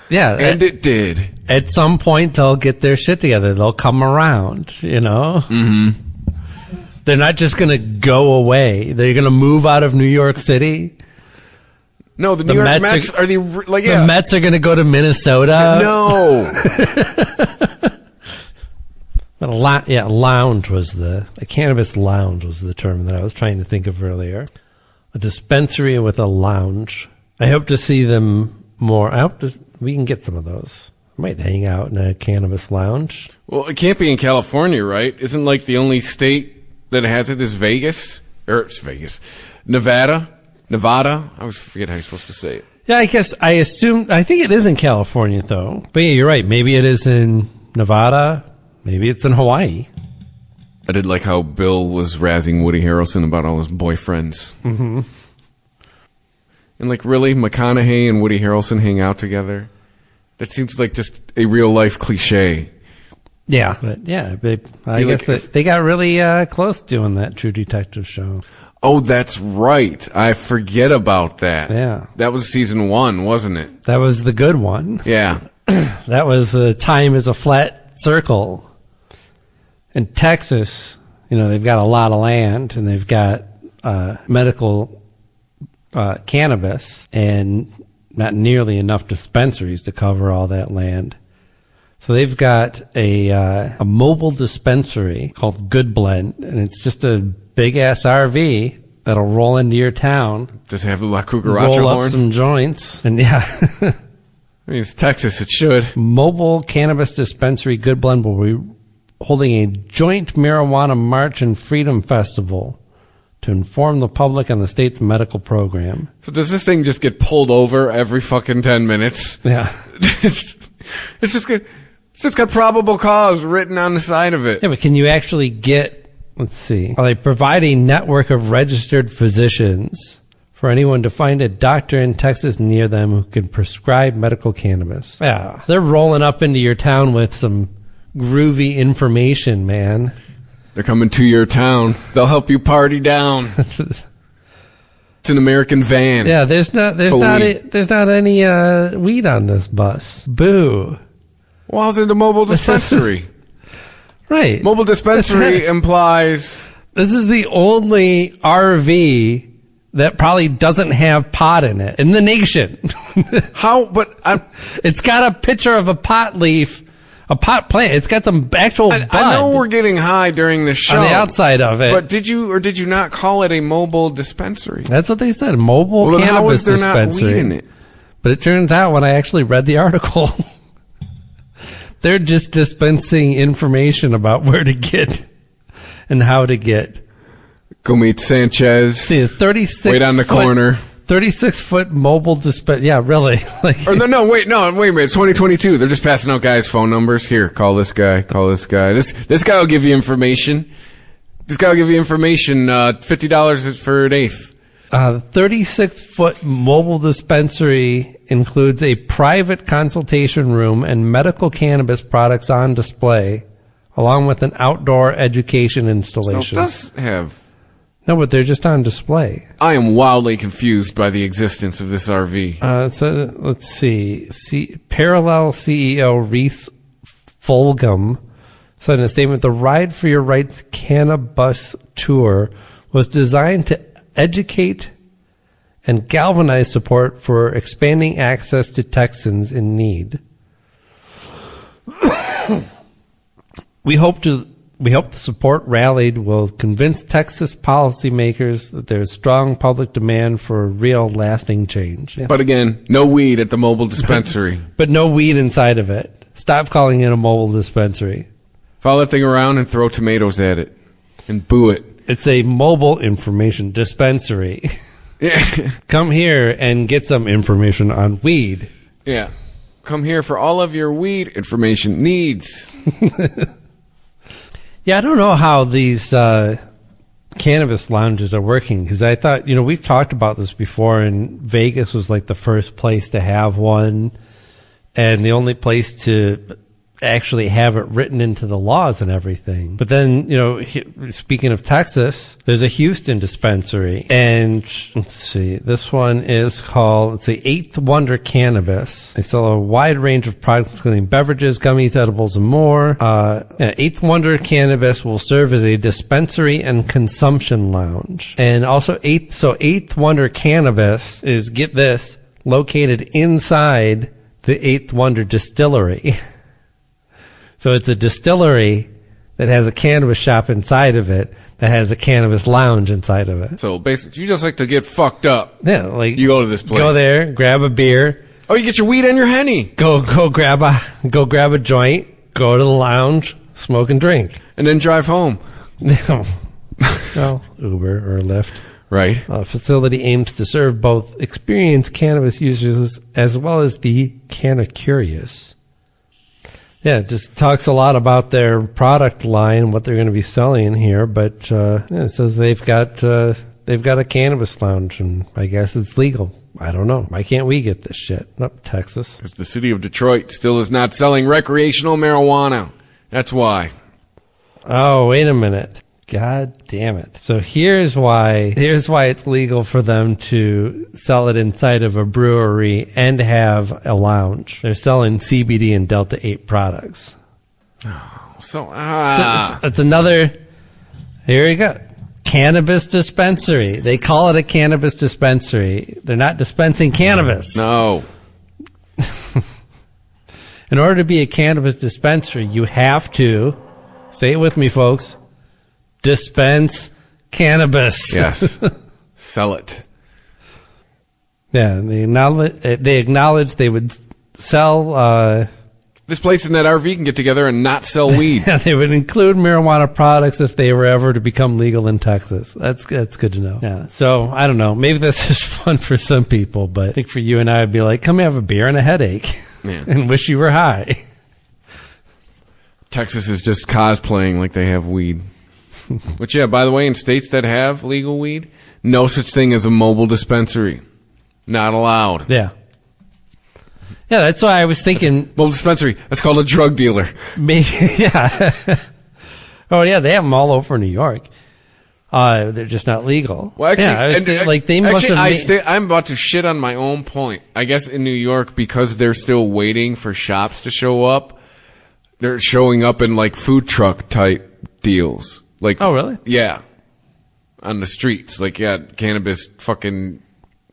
Yeah. And it did. At some point, they'll get their shit together. They'll come around, Mm-hmm. They're not just going to go away. They're going to move out of New York City. No, the New York Mets are the Mets are going to go to Minnesota. No. Lounge was the cannabis lounge was the term that I was trying to think of earlier. A dispensary with a lounge. I hope to see them more. We can get some of those. I might hang out in a cannabis lounge. Well, it can't be in California, right? Isn't like the only state that has it is Vegas? Or it's Vegas. Nevada? I always forget how you're supposed to say it. Yeah, I think it is in California, though. But yeah, you're right. Maybe it is in Nevada. Maybe it's in Hawaii. I did like how Bill was razzing Woody Harrelson about all his boyfriends. Mm-hmm. And like, really, McConaughey and Woody Harrelson hang out together? That seems like just a real-life cliche. Yeah, but I guess they got really close doing that True Detective show. Oh, that's right. I forget about that. Yeah. That was season 1, wasn't it? That was the good one. Yeah. That was Time is a Flat Circle. In Texas, they've got a lot of land, and they've got medical cannabis, and not nearly enough dispensaries to cover all that land. So they've got a mobile dispensary called Good Blend, and it's just a big-ass RV that'll roll into your town. Does it have the La Cucaracha roll horn? Up some joints, and yeah. I mean, it's Texas, it should. Mobile cannabis dispensary Good Blend will be holding a joint marijuana march and freedom festival to inform the public on the state's medical program. So does this thing just get pulled over every fucking 10 minutes? Yeah. It's just got probable cause written on the side of it. Yeah, but can you actually get, let's see, they provide a network of registered physicians for anyone to find a doctor in Texas near them who can prescribe medical cannabis. Yeah. They're rolling up into your town with some groovy information, man. They're coming to your town. They'll help you party down. It's an American van. Yeah, there's not any weed on this bus. Boo. Well, how's it a mobile dispensary? Right. Mobile dispensary implies... This is the only RV that probably doesn't have pot in it in the nation. How? But it's got a picture of a pot leaf, a pot plant. It's got some actual bud. I know we're getting high during the show. On the outside of it. But did you or did you not call it a mobile dispensary? That's what they said. Mobile cannabis how is there dispensary. Not weed in it? But it turns out when I actually read the article, they're just dispensing information about where to get and how to get. Go meet Sanchez. See, 36 wait on the corner. 36-foot mobile dispenser. Yeah, really. Wait a minute. It's 2022. They're just passing out guys' phone numbers. Here, call this guy. Call this guy. This guy will give you information. This guy will give you information. $50 for an eighth. 36-foot mobile dispensary includes a private consultation room and medical cannabis products on display, along with an outdoor education installation. So it does have... No, but they're just on display. I am wildly confused by the existence of this RV. So let's see. Parallel CEO Reese Fulgham said in a statement, the Ride for Your Rights Cannabis Tour was designed to educate and galvanize support for expanding access to Texans in need. We hope the support rallied will convince Texas policymakers that there's strong public demand for real lasting change. Yeah. But again, no weed at the mobile dispensary. But no weed inside of it. Stop calling it a mobile dispensary. Follow that thing around and throw tomatoes at it. And boo it. It's a mobile information dispensary. Yeah. Come here and get some information on weed. Yeah. Come here for all of your weed information needs. Yeah, I don't know how these cannabis lounges are working, because I thought, we've talked about this before, and Vegas was like the first place to have one and the only place to actually have it written into the laws and everything. But then, speaking of Texas, there's a Houston dispensary, and let's see, this one is called, it's the Eighth Wonder Cannabis. They sell a wide range of products, including beverages, gummies, edibles, and more. Eighth Wonder Cannabis will serve as a dispensary and consumption lounge. And also Eighth Wonder Cannabis is, get this, located inside the Eighth Wonder Distillery. So it's a distillery that has a cannabis shop inside of it that has a cannabis lounge inside of it. So basically, you just like to get fucked up. Yeah, like you go to this place. Go there, grab a beer. Oh, you get your weed and your Henny. Go grab a joint, go to the lounge, smoke and drink. And then drive home. Well, Uber or Lyft. Right. The facility aims to serve both experienced cannabis users as well as the canna-curious. Yeah, it just talks a lot about their product line, what they're going to be selling here, but it says they've got a cannabis lounge, and I guess it's legal. I don't know. Why can't we get this shit? Nope, Texas. Because the city of Detroit still is not selling recreational marijuana. That's why. Oh, wait a minute. God damn it. So here's why it's legal for them to sell it inside of a brewery and have a lounge. They're selling CBD and Delta 8 products. Oh, so it's another, here you go. Cannabis dispensary. They call it a cannabis dispensary. They're not dispensing cannabis. No. In order to be a cannabis dispensary, you have to, say it with me, folks, dispense cannabis. Yes. Sell it. Yeah, they acknowledge they would sell... this place in that RV can get together and not sell weed. Yeah, they would include marijuana products if they were ever to become legal in Texas. That's good to know. Yeah, so, I don't know. Maybe that's just fun for some people, but I think for you and I, it'd be like, come have a beer and a headache. Yeah. And wish you were high. Texas is just cosplaying like they have weed. Which, yeah, by the way, in states that have legal weed, no such thing as a mobile dispensary. Not allowed. Yeah. Yeah, that's why I was thinking. Mobile dispensary. That's called a drug dealer. Maybe, yeah. Oh, yeah, they have them all over New York. They're just not legal. Well, actually, yeah, they must have. I'm about to shit on my own point. I guess in New York, because they're still waiting for shops to show up, they're showing up in like food truck type deals. Like, oh, really? Yeah, on the streets. Like, yeah, cannabis fucking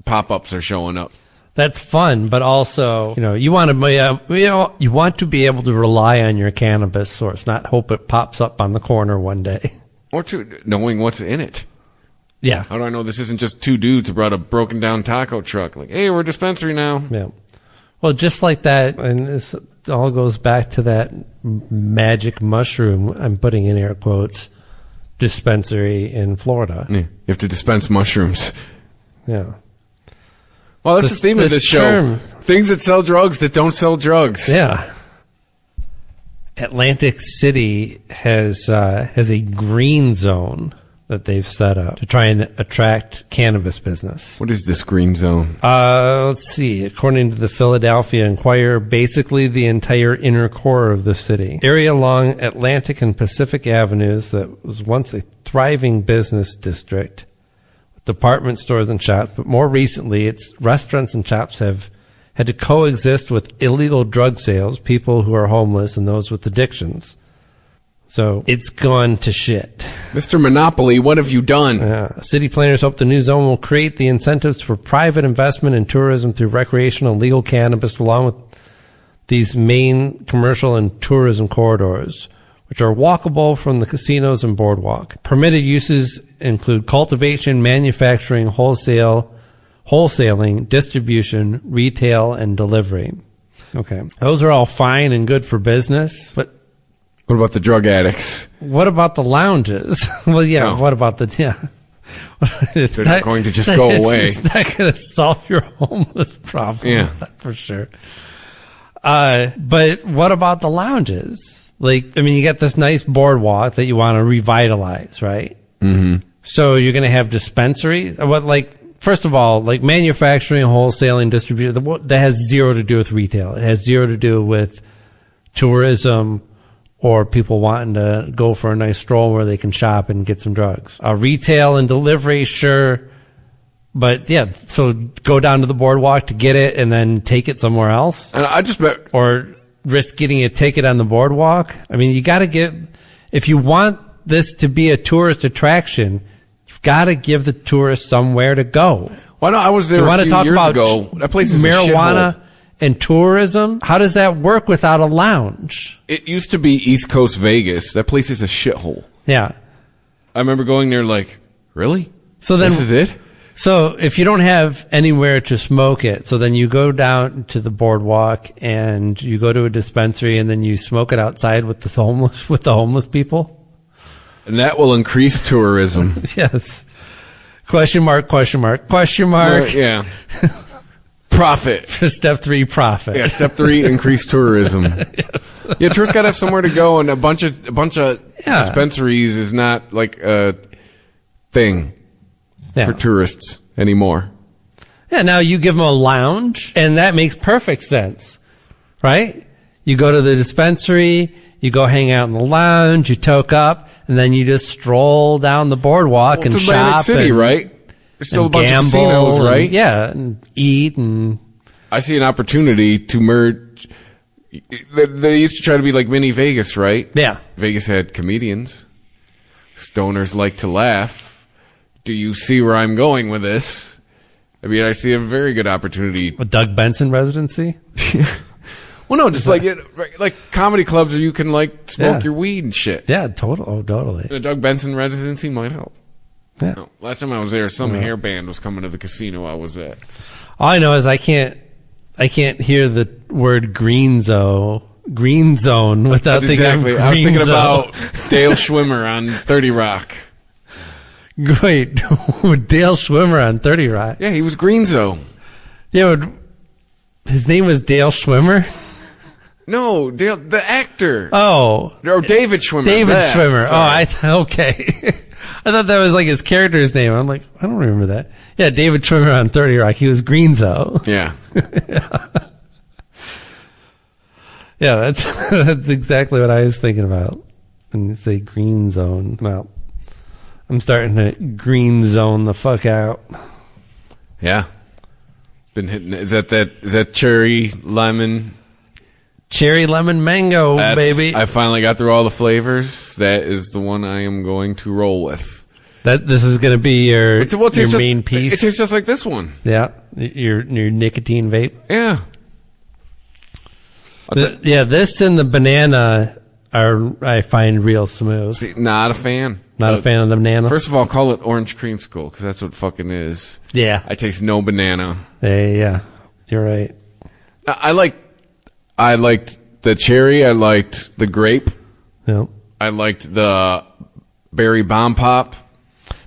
pop-ups are showing up. That's fun, but also, you want to be able to rely on your cannabis source, not hope it pops up on the corner one day. Or knowing what's in it. Yeah. How do I know this isn't just two dudes who brought a broken down taco truck? Like, hey, we're a dispensary now. Yeah. Well, just like that, and this all goes back to that magic mushroom, I'm putting in air quotes, dispensary in Florida. Yeah. You have to dispense mushrooms. Yeah. Well, that's the theme of this show. Things that sell drugs that don't sell drugs. Yeah. Atlantic City has a green zone that they've set up to try and attract cannabis business. What is this green zone? Let's see. According to the Philadelphia Inquirer, basically the entire inner core of the city. Area along Atlantic and Pacific Avenues that was once a thriving business district with department stores and shops, but more recently its restaurants and shops have had to coexist with illegal drug sales, people who are homeless, and those with addictions. So it's gone to shit. Mr. Monopoly, what have you done? City planners hope the new zone will create the incentives for private investment in tourism through recreational and legal cannabis, along with these main commercial and tourism corridors, which are walkable from the casinos and boardwalk. Permitted uses include cultivation, manufacturing, wholesaling, distribution, retail, and delivery. Okay. Those are all fine and good for business, but what about the drug addicts? What about the lounges? Well, yeah, No. What about the, They're not going to just go away. It's not going to solve your homeless problem. Yeah. For sure. But what about the lounges? Like, I mean, you got this nice boardwalk that you want to revitalize, right? Mm-hmm. So you're going to have dispensaries? First of all, like manufacturing, wholesaling, distribution, that has zero to do with retail. It has zero to do with tourism or people wanting to go for a nice stroll where they can shop and get some drugs. Retail and delivery, sure. But yeah, so go down to the boardwalk to get it and then take it somewhere else. And I just bet, or risk getting a ticket on the boardwalk. I mean, you got to if you want this to be a tourist attraction, you've got to give the tourists somewhere to go. Why not? I was there a few years ago. That place is marijuana a shithole. And tourism. How does that work without a lounge? It used to be East Coast Vegas. That place is a shithole. Yeah. I remember going there like, really? So then, this is it? So if you don't have anywhere to smoke it, so then you go down to the boardwalk and you go to a dispensary and then you smoke it outside with the homeless people. And that will increase tourism. Yes. Question mark. Yeah. Profit. Step 3, profit. Yeah, step 3, increase tourism. Yes. Yeah, tourists got to have somewhere to go, and a bunch of dispensaries is not like a thing for tourists anymore. Yeah, now you give them a lounge, and that makes perfect sense, right? You go to the dispensary, you go hang out in the lounge, you toke up, and then you just stroll down the boardwalk and it's shop. Atlantic City, right? There's still a bunch of casinos, right? Yeah, and eat and... I see an opportunity to merge... They used to try to be like mini Vegas, right? Yeah. Vegas had comedians. Stoners like to laugh. Do you see where I'm going with this? I mean, I see a very good opportunity. A Doug Benson residency? Well, no, just like comedy clubs where you can like smoke your weed and shit. Yeah, totally. A Doug Benson residency might help. Yeah. No, last time I was there, some hair band was coming to the casino I was at. All I know is I can't hear the word green zone without thinking of Greenzo. I was thinking about Dale Schwimmer on 30 Rock. Wait, Dale Schwimmer on 30 Rock? Yeah, he was Greenzo. Yeah, his name was Dale Schwimmer? No, Dale, the actor. Oh. Or David Schwimmer. Schwimmer. Sorry. Okay. I thought that was like his character's name. I'm like, I don't remember that. Yeah, David Schwimmer on 30 Rock. He was Greenzo. Yeah. Yeah, that's exactly what I was thinking about when you say green zone. Well, I'm starting to green zone the fuck out. Yeah. Been hitting. Is that cherry lemon? Cherry lemon mango, baby. I finally got through all the flavors. That is the one I am going to roll with. This is going to be your main piece. It tastes just like this one. Yeah, your nicotine vape. Yeah. This and the banana I find real smooth. See, not a fan. Not a fan of the banana? First of all, call it orange creamsicle, because that's what it fucking is. Yeah. I taste no banana. Yeah, you're right. I liked the cherry. I liked the grape. Yep. I liked the berry bomb pop.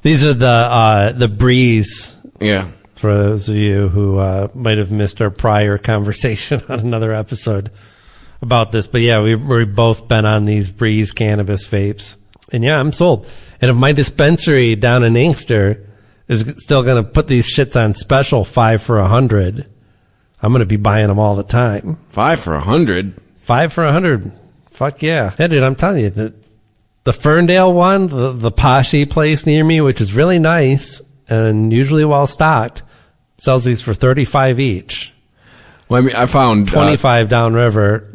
These are the Breeze. Yeah. For those of you who might have missed our prior conversation on another episode about this. But yeah, we've both been on these Breeze cannabis vapes. And yeah, I'm sold. And if my dispensary down in Inkster is still going to put these shits on special 5 for $100, I'm going to be buying them all the time. 5 for $100? 5 for $100. Fuck yeah. Yeah, dude, I'm telling you, the Ferndale one, the Poshy place near me, which is really nice and usually well stocked, sells these for $35 each. Well, I mean, I found 25 downriver,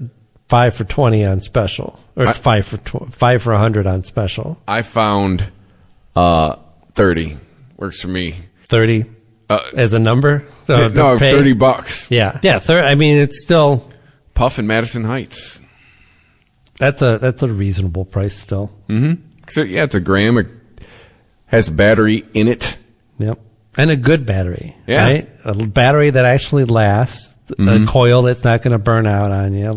5 for $20 on special, or 5 for $100 on special. I found 30 works for me. 30 as a number? No, $30. Yeah, yeah. I mean, it's still Puff in Madison Heights. That's a reasonable price still. Mm-hmm. So yeah, it's a gram. It has battery in it. Yep. And a good battery. Yeah. Right? A battery that actually lasts. A coil that's not going to burn out on you.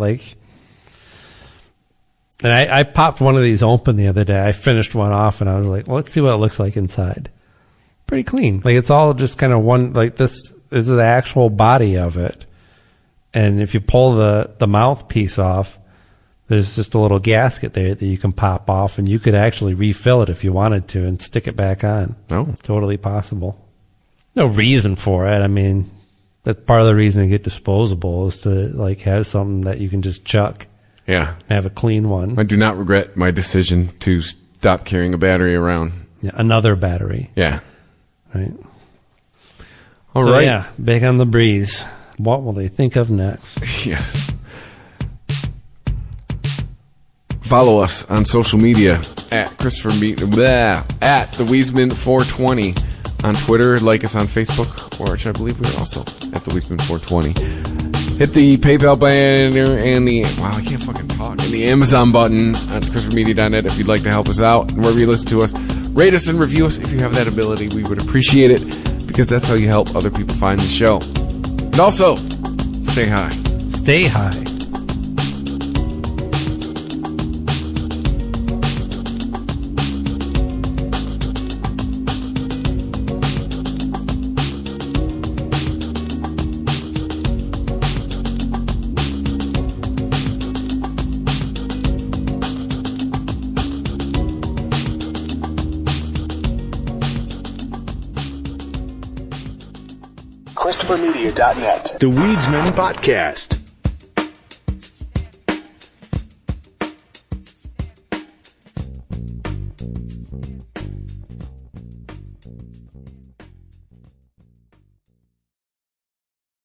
And I popped one of these open the other day. I finished one off and I was like, well, let's see what it looks like inside. Pretty clean. It's all just kind of one, this is the actual body of it. And if you pull the mouthpiece off, there's just a little gasket there that you can pop off, and you could actually refill it if you wanted to and stick it back on. Oh. Totally possible. No reason for it. I mean, that's part of the reason to get disposable is to have something that you can just chuck. Yeah. Have a clean one. I do not regret my decision to stop carrying a battery around. Yeah, another battery. Yeah. Right. All right. Yeah, big on the Breeze. What will they think of next? Yes. Follow us on social media at Christopher at the Weisman420 on Twitter. Like us on Facebook, which I believe we're also at the Weisman420. Hit the PayPal banner and I can't fucking talk. And the Amazon button on ChristopherMedia.net if you'd like to help us out. And wherever you listen to us, rate us and review us if you have that ability. We would appreciate it because that's how you help other people find the show. And also, stay high. Stay high. ChristopherMedia.net. The Weedsman Podcast.